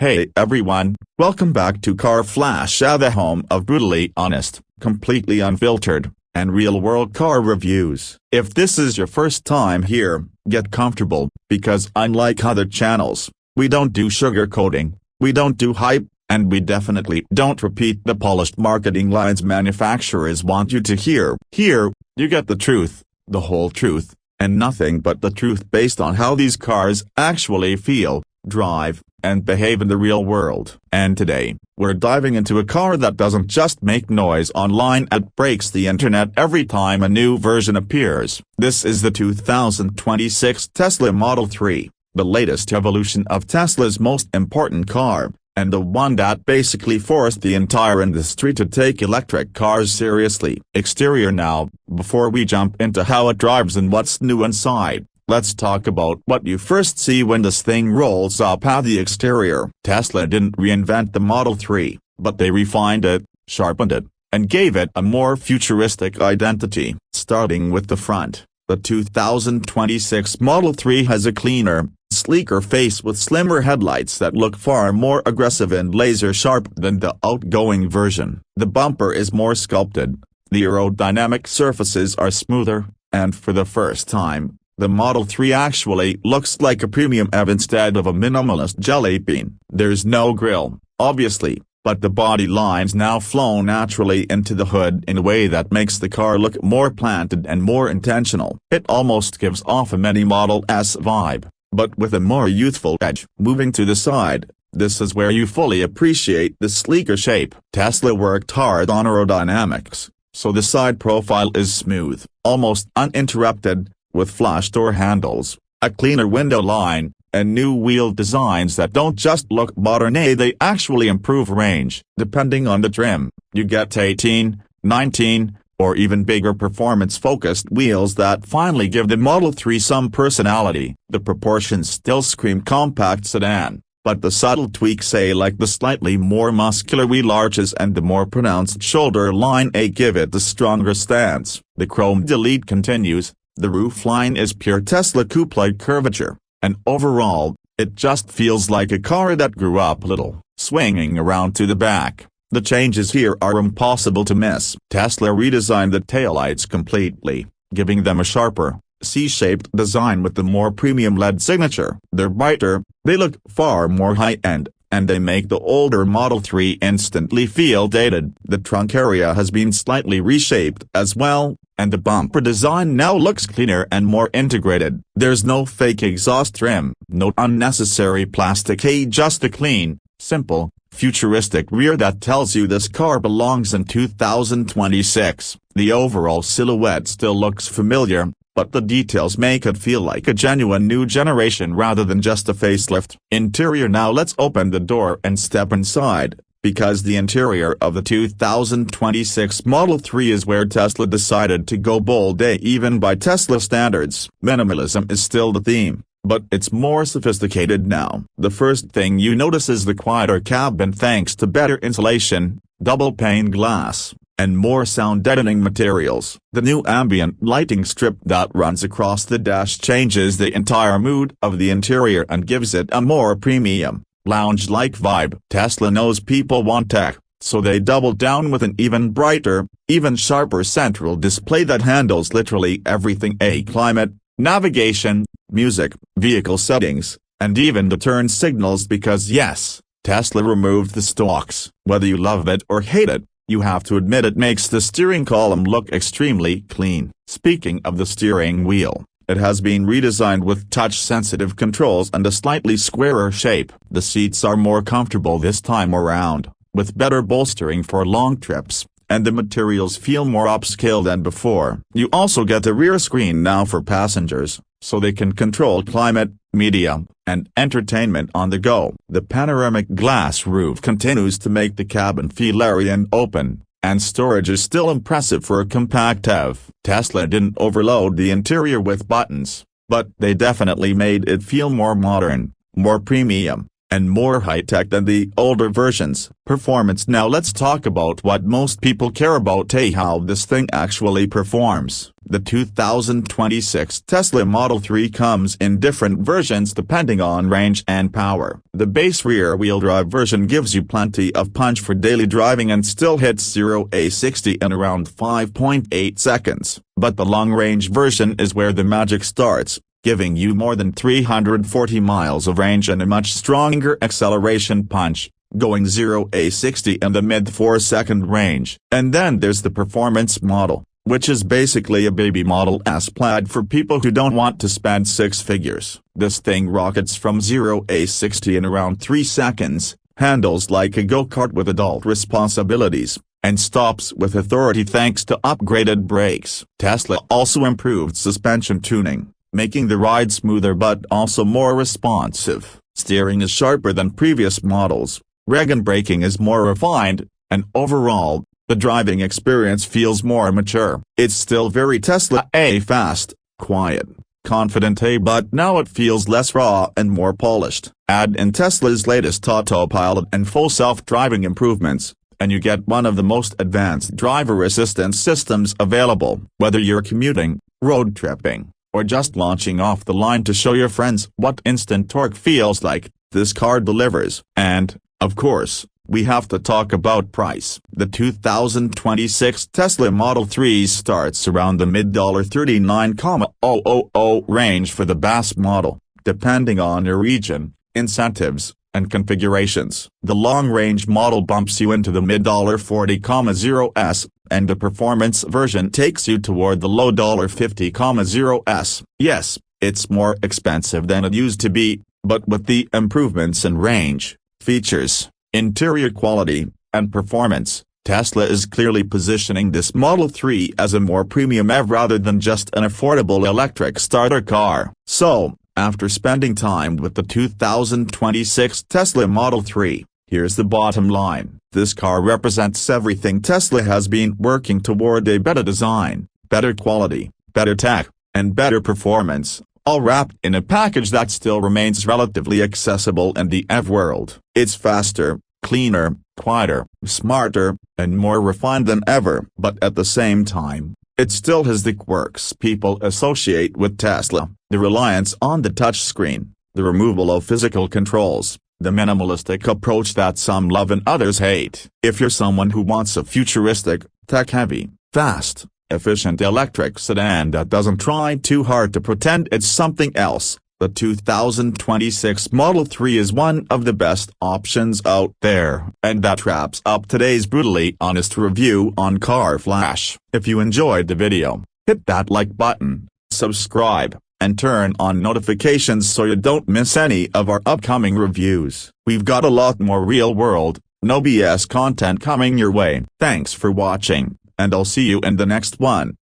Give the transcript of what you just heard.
Hey everyone, welcome back to Car Flash, the home of brutally honest, completely unfiltered, and real-world car reviews. If this is your first time here, get comfortable, because unlike other channels, we don't do sugarcoating, we don't do hype, and we definitely don't repeat the polished marketing lines manufacturers want you to hear. Here, you get the truth, the whole truth, and nothing but the truth based on how these cars actually feel, drive, and behave in the real world. And today, we're diving into a car that doesn't just make noise online, it breaks the internet every time a new version appears. This is the 2026 Tesla Model 3, the latest evolution of Tesla's most important car, and the one that basically forced the entire industry to take electric cars seriously. Exterior now, before we jump into how it drives and what's new inside. Let's talk about what you first see when this thing rolls up at the exterior. Tesla didn't reinvent the Model 3, but they refined it, sharpened it, and gave it a more futuristic identity. Starting with the front, the 2026 Model 3 has a cleaner, sleeker face with slimmer headlights that look far more aggressive and laser-sharp than the outgoing version. The bumper is more sculpted, the aerodynamic surfaces are smoother, and for the first time, the Model 3 actually looks like a premium EV instead of a minimalist jelly bean. There's no grille, obviously, but the body lines now flow naturally into the hood in a way that makes the car look more planted and more intentional. It almost gives off a mini Model S vibe, but with a more youthful edge. Moving to the side, this is where you fully appreciate the sleeker shape. Tesla worked hard on aerodynamics, so the side profile is smooth, almost uninterrupted, with flush door handles, a cleaner window line, and new wheel designs that don't just look modern, they actually improve range. Depending on the trim, you get 18, 19, or even bigger performance-focused wheels that finally give the Model 3 some personality. The proportions still scream compact sedan, but the subtle tweaks, like the slightly more muscular wheel arches and the more pronounced shoulder line, give it the stronger stance. The chrome delete continues. The roofline is pure Tesla coupe-like curvature, and overall, it just feels like a car that grew up a little. Swinging around to the back, the changes here are impossible to miss. Tesla redesigned the taillights completely, giving them a sharper, C-shaped design with the more premium LED signature. They're brighter, they look far more high-end, and they make the older Model 3 instantly feel dated. The trunk area has been slightly reshaped as well, and the bumper design now looks cleaner and more integrated. There's no fake exhaust trim, no unnecessary plastic, just a clean, simple, futuristic rear that tells you this car belongs in 2026. The overall silhouette still looks familiar, but the details make it feel like a genuine new generation rather than just a facelift. Interior now, let's open the door and step inside, because the interior of the 2026 Model 3 is where Tesla decided to go bold, even by Tesla standards. Minimalism is still the theme, but it's more sophisticated now. The first thing you notice is the quieter cabin thanks to better insulation, double-pane glass, and more sound deadening materials. The new ambient lighting strip that runs across the dash changes the entire mood of the interior and gives it a more premium, lounge-like vibe. Tesla knows people want tech, so they doubled down with an even brighter, even sharper central display that handles literally everything: climate, navigation, music, vehicle settings, and even the turn signals, because yes, Tesla removed the stalks. Whether you love it or hate it, you have to admit it makes the steering column look extremely clean. Speaking of the steering wheel, it has been redesigned with touch-sensitive controls and a slightly squarer shape. The seats are more comfortable this time around, with better bolstering for long trips, and the materials feel more upscale than before. You also get a rear screen now for passengers, so they can control climate, media, and entertainment on the go. The panoramic glass roof continues to make the cabin feel airy and open, and storage is still impressive for a compact EV. Tesla didn't overload the interior with buttons, but they definitely made it feel more modern, more premium, and more high-tech than the older versions. Performance. Now let's talk about what most people care about, how this thing actually performs. The 2026 Tesla Model 3 comes in different versions depending on range and power. The base rear-wheel drive version gives you plenty of punch for daily driving and still hits 0-60 in around 5.8 seconds. But the long-range version is where the magic starts, giving you more than 340 miles of range and a much stronger acceleration punch, going 0-60 in the mid-4-second range. And then there's the performance model, which is basically a baby Model S Plaid for people who don't want to spend six figures. This thing rockets from 0-60 in around 3 seconds, handles like a go-kart with adult responsibilities, and stops with authority thanks to upgraded brakes. Tesla also improved suspension tuning, making the ride smoother but also more responsive. Steering is sharper than previous models, reg and braking is more refined, and overall, the driving experience feels more mature. It's still very Tesla fast, quiet, confident but now it feels less raw and more polished. Add in Tesla's latest autopilot and full self-driving improvements, and you get one of the most advanced driver assistance systems available. Whether you're commuting, road tripping, or just launching off the line to show your friends what instant torque feels like, this car delivers. And, of course, we have to talk about price. The 2026 Tesla Model 3 starts around the mid-$39,000 range for the base model, depending on your region, incentives, and configurations. The long-range model bumps you into the mid-$40,000s, and the performance version takes you toward the low $50,000s. Yes, it's more expensive than it used to be, but with the improvements in range, features, interior quality, and performance, Tesla is clearly positioning this Model 3 as a more premium EV rather than just an affordable electric starter car. So, after spending time with the 2026 Tesla Model 3, here's the bottom line. This car represents everything Tesla has been working toward: a better design, better quality, better tech, and better performance, all wrapped in a package that still remains relatively accessible in the EV world. It's faster, cleaner, quieter, smarter, and more refined than ever. But at the same time, it still has the quirks people associate with Tesla: the reliance on the touchscreen, the removal of physical controls, the minimalistic approach that some love and others hate. If you're someone who wants a futuristic, tech-heavy, fast, efficient electric sedan that doesn't try too hard to pretend it's something else, the 2026 Model 3 is one of the best options out there. And that wraps up today's brutally honest review on Car Flash. If you enjoyed the video, hit that like button, subscribe, and turn on notifications so you don't miss any of our upcoming reviews. We've got a lot more real-world, no BS content coming your way. Thanks for watching, and I'll see you in the next one.